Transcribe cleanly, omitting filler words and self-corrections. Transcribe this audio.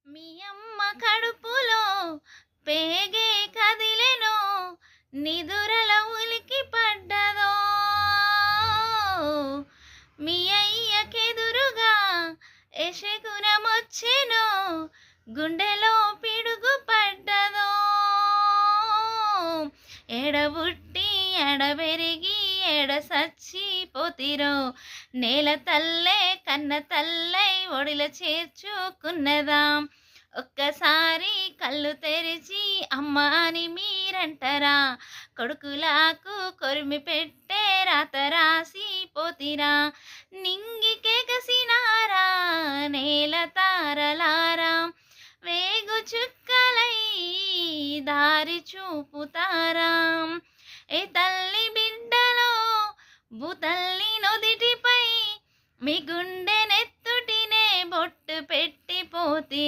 మీ అమ్మ కడుపులో పేగే కదిలెనో నిదురల ఉలికి పడ్డదో మీ అయ్యకెదురుగా ఎశకునమొచ్చెనో గుండెలో పిడుగు పడ్డదో ఎడబుట్టి ఎడబెరిగి ఎడ సచ్చిపోతిరో నేల తల్లే కన్న తల్లై ఒడిల చేర్చుకున్నదా ఒక్కసారి కళ్ళు తెరిచి అమ్మ అని మీరంటరా కొడుకులకు కొరిమి పెట్టే రాత రాసి పోతిరా నింగికెగసినారా నేల తారలారా వేగు చుక్కలై దారి చూపుతారా ఏ తల్లి బిడ్డలో భూతల్లి నొదిటిపై మీ గుండె నెత్తుటినే బొట్టు పెట్టిపోతి